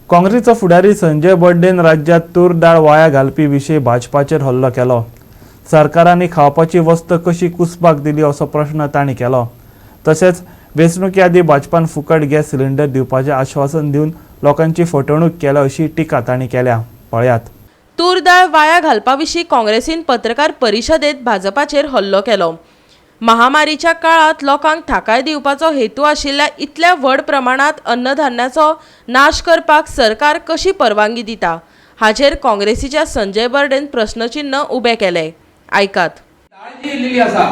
काँग्रेसचो फुडारी संजय बर्डेन राज्यात तूर दाळ वाया घालपी विशीं भाजपाचेर हल्लो केलो। सरकारांनी खावपाची वस्त कशी कुसपाक दिली असो प्रश्न तांणी केलो। तशेंच वेंचणुके आदीं भाजपान फुकट गॅस सिलिंडर दिवपाचें आश्वासन दिवन लोकांची फटवणूक केल्या अशी टिका तांणी केल्या। पळयात। तूर दाळ वाया घालपा विशीं काँग्रेसीन पत्रकार परिशदेंत भाजपाचेर हल्लो केलो। महामारीच्या काळात लोकांक थाकाय दिवपाचो हेतू आशिल्ल्या इतल्या व्हड प्रमाणात अन्नधान्याचो नाश करपाक सरकार कशी परवानगी दिता हाचेर काँग्रेसीच्या संजय बर्डेन प्रश्नचिन्ह उबें केले। आयकात। दाळ जी इल्ली आसा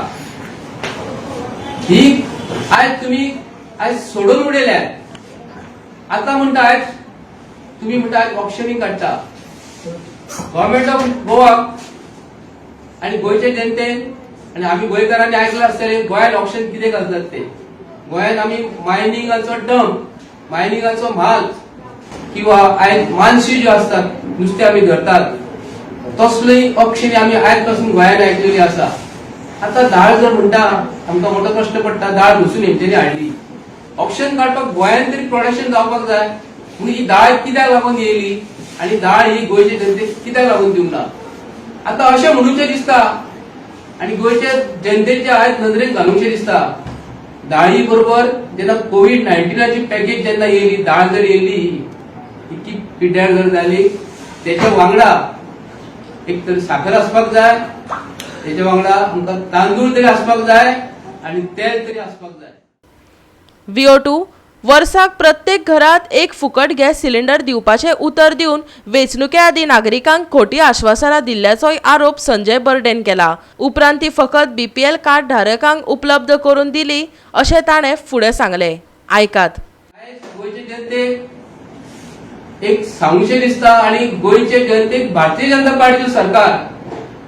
ही आयज सोडून उडयल्या। आता म्हणटा आयज तुम्ही म्हणटा ऑप्शनिंग काडटा गव्हर्नमेंट ऑफ गोवा आणि गोयचे जनतेन आणि आम्ही गोंयकारांनी ऐकलं आसतले गोंयांत ऑप्शन कितें घालतात ते। गोंयांत आमी मायनिंगाचो डंप मायनिंगाचो म्हाल किंवा आयज मानशी ज्यो आसतात नुस्तें आमी धरतात तसली ऑप्शन आमी आयज पासून गोंयांत आयकलेली आसा। आता दाळ जर म्हणटा आमकां मोठो प्रश्न पडटा दाळ दुसून हेंच्यांनी हाडली ऑप्शन काडपाक गोंयांत तरी प्रोडक्शन जावपाक जाय पूण ही दाळ कित्याक लागून येयली आणि दाळ ही गोंयचे जनतेक कित्याक लागून दिवंक ना। आता अशें म्हणूचें दिसता आणि गोंयच्या जनतेच्या आयज नदरेन घालूंकशें दिसता दाळी बरोबर जेन्ना कोविड-19ची पॅकेज जेन्ना येयली दाळ जर येयली इतकी पिड्ड्यार जर जाली तेच्या वांगडा एक तर साखर आसपाक जाय तेच्या वांगडा आमकां तांदूळ तरी आसपाक जाय आणि तेल तरी आसपाक जाय। VO2 वर्साक प्रत्येक घरात एक फुकट गॅस सिलिंडर दिवपाचे उतर दिवन वेंचणुके आदीं नागरिकांक खोटी आश्वासनां दिल्ल्याचोय आरोप संजय बर्डेन केला। उपरांत ती फकत BPL कार्ड धारकांक उपलब्ध करून दिली अशें ताणें फुडें सांगलें। आयकात। गोंयचे जनतेक एक सांगचें दिसता आणि गोंयचे जनतेक भारतीय जनता पार्टीचो सरकार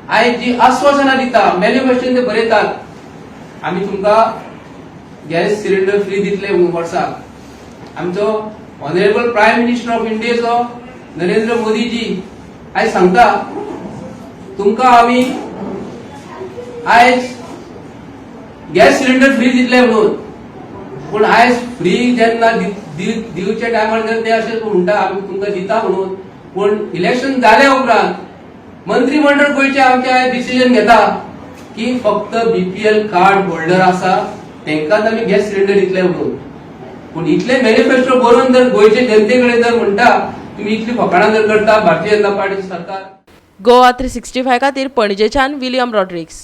आयज जी आश्वासनां दिता मॅनिफेस्टोन ते बरयतात आमी तुमकां गॅस सिलिंडर फ्री दितले वर्साक। आमचो ऑनरेबल प्रायम मिनिस्टर ऑफ इंडियाचो नरेंद्र मोदी जी आयज सांगता तुमकां आमी आयज गॅस सिलिंडर फ्री दितले म्हणून पूण आयज फ्री जेन्ना दिवचे टायमार जर ते अशें म्हणटा आमी तुमकां दिता म्हणून पूण इलेक्शन जाल्या उपरांत मंत्रिमंडळ गोंयचे आमचे आयज डिसिजन घेता की फक्त BPL कार्ड होल्डर आसा तेंकाच आमी गॅस सिलिंडर दितले म्हणून। पूण इतले मॅनिफेस्टो बरोवन जर गोंयचे जनते कडेन जर म्हणटा तुम्ही इतली फकाणां जर करता भारतीय जनता पार्टीचे सरकार। गोवा 365 खातीर पणजेच्यान विलियम रॉड्रिग्स।